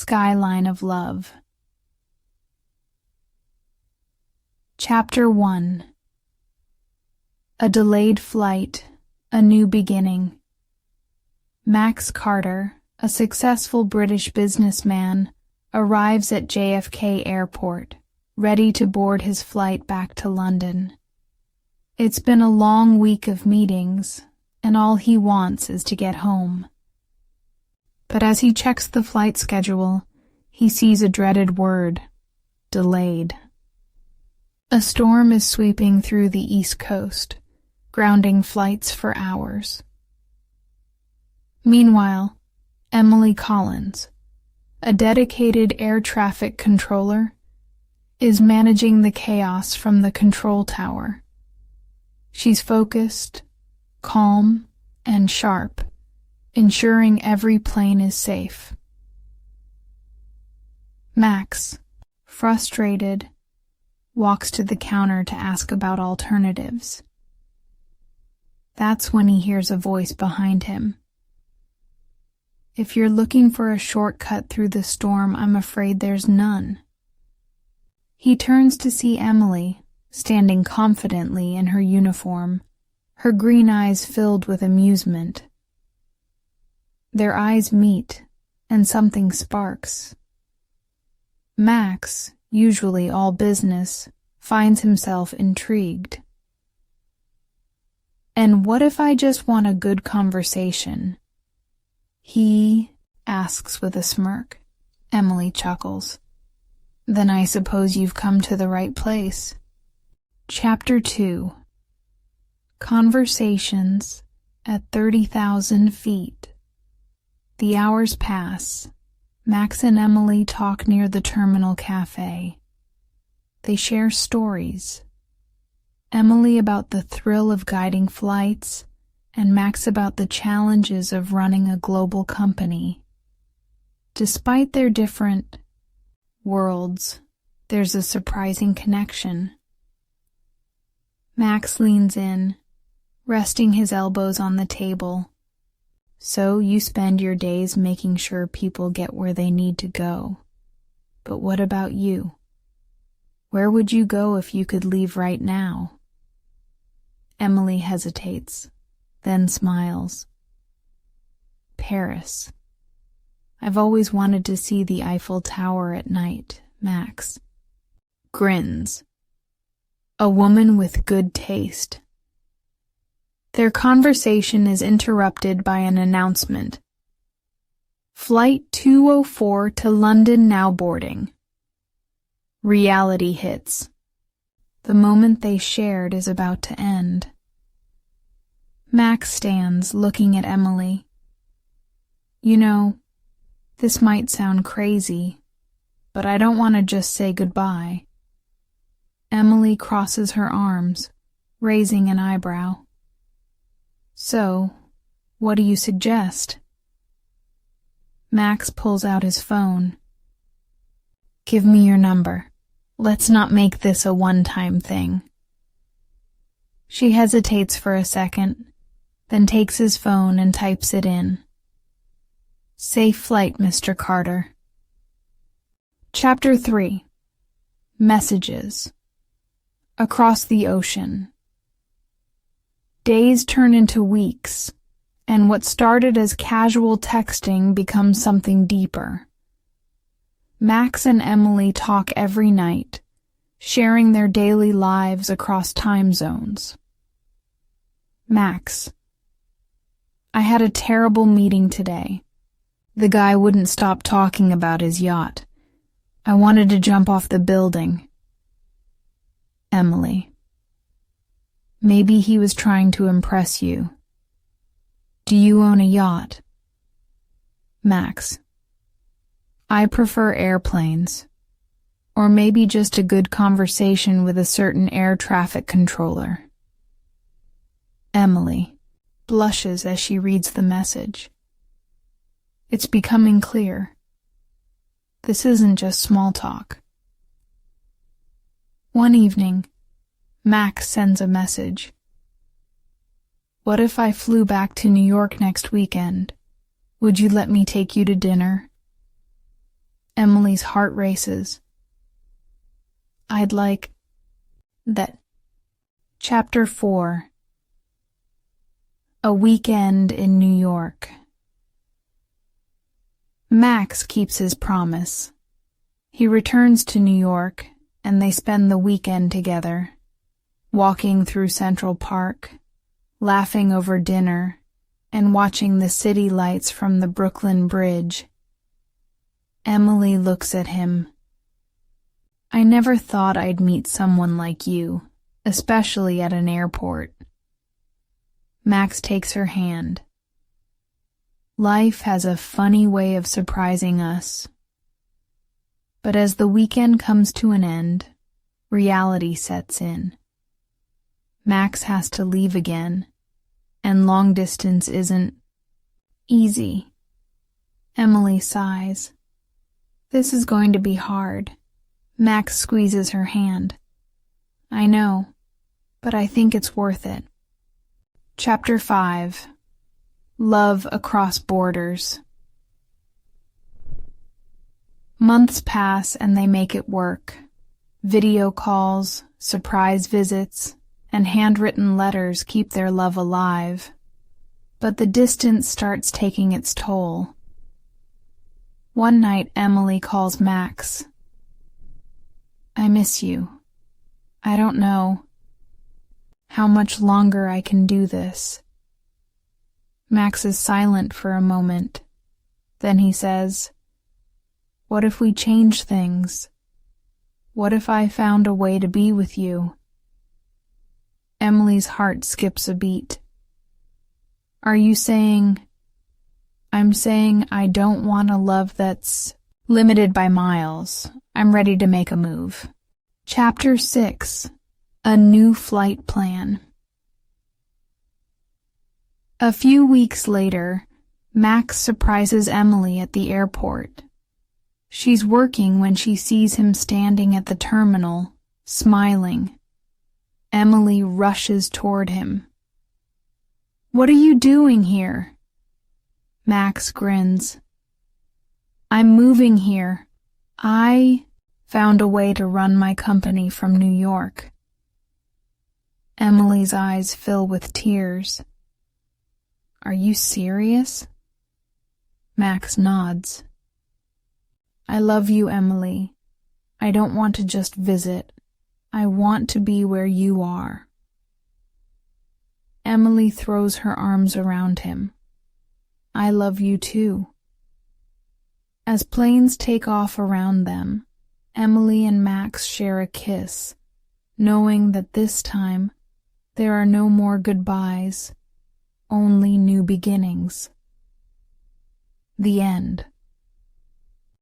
Skyline of Love. Chapter 1. A delayed flight, a new beginning. Max Carter, a successful British businessman, arrives at JFK Airport, ready to board his flight back to London. It's been a long week of meetings, and all he wants is to get home. But as he checks the flight schedule, he sees a dreaded word: delayed. A storm is sweeping through the East Coast, grounding flights for hours. Meanwhile, Emily Collins, a dedicated air traffic controller, is managing the chaos from the control tower. She's focused, calm, and sharp, ensuring every plane is safe. Max, frustrated, walks to the counter to ask about alternatives. That's when he hears a voice behind him. "If you're looking for a shortcut through the storm, I'm afraid there's none." He turns to see Emily, standing confidently in her uniform, her green eyes filled with amusement. Their eyes meet, and something sparks. Max, usually all business, finds himself intrigued. "And what if I just want a good conversation?" he asks with a smirk. Emily chuckles. "Then I suppose you've come to the right place." Chapter 2. Conversations at 30,000 feet. The hours pass. Max and Emily talk near the terminal cafe. They share stories. Emily about the thrill of guiding flights, and Max about the challenges of running a global company. Despite their different worlds, there's a surprising connection. Max leans in, resting his elbows on the table. "So you spend your days making sure people get where they need to go. But what about you? Where would you go if you could leave right now?" Emily hesitates, then smiles. "Paris. I've always wanted to see the Eiffel Tower at night." Max grins. A woman with good taste. Their conversation is interrupted by an announcement. "Flight 204 to London now boarding." Reality hits. The moment they shared is about to end. Max stands, looking at Emily. "You know, this might sound crazy, but I don't want to just say goodbye." Emily crosses her arms, raising an eyebrow. "So, what do you suggest?" Max pulls out his phone. "Give me your number. Let's not make this a one-time thing." She hesitates for a second, then takes his phone and types it in. "Safe flight, Mr. Carter." Chapter 3. Messages. Across the ocean. Days turn into weeks, and what started as casual texting becomes something deeper. Max and Emily talk every night, sharing their daily lives across time zones. Max: "I had a terrible meeting today. The guy wouldn't stop talking about his yacht. I wanted to jump off the building." Emily: "Maybe he was trying to impress you. Do you own a yacht?" Max: "I prefer airplanes, or maybe just a good conversation with a certain air traffic controller." Emily blushes as she reads the message. It's becoming clear. This isn't just small talk. One evening, Max sends a message. "What if I flew back to New York next weekend? Would you let me take you to dinner?" Emily's heart races. I'd like that. Chapter 4. A weekend in New York. Max keeps his promise. He returns to New York, and they spend the weekend together, walking through Central Park, laughing over dinner, and watching the city lights from the Brooklyn Bridge. Emily looks at him. I never thought I'd meet someone like you, especially at an airport. Max takes her hand. Life has a funny way of surprising us. But as the weekend comes to an end, reality sets in. Max has to leave again, and long distance isn't easy. Emily sighs. This is going to be hard. Max squeezes her hand. I know, but I think it's worth it. Chapter 5. Love Across Borders. Months pass and they make it work. Video calls, surprise visits, and handwritten letters keep their love alive. But the distance starts taking its toll. One night Emily calls Max. I miss you. I don't know how much longer I can do this. Max is silent for a moment. Then he says, what if we change things? What if I found a way to be with you? Emily's heart skips a beat. Are you saying... I'm saying I don't want a love that's limited by miles. I'm ready to make a move. Chapter 6. A New Flight Plan. A few weeks later, Max surprises Emily at the airport. She's working when she sees him standing at the terminal, smiling. Emily rushes toward him. What are you doing here? Max grins. I'm moving here. I found a way to run my company from New York. Emily's eyes fill with tears. Are you serious? Max nods. I love you, Emily. I don't want to just visit. I want to be where you are. Emily throws her arms around him. I love you too. As planes take off around them, Emily and Max share a kiss, knowing that this time there are no more goodbyes, only new beginnings. The end.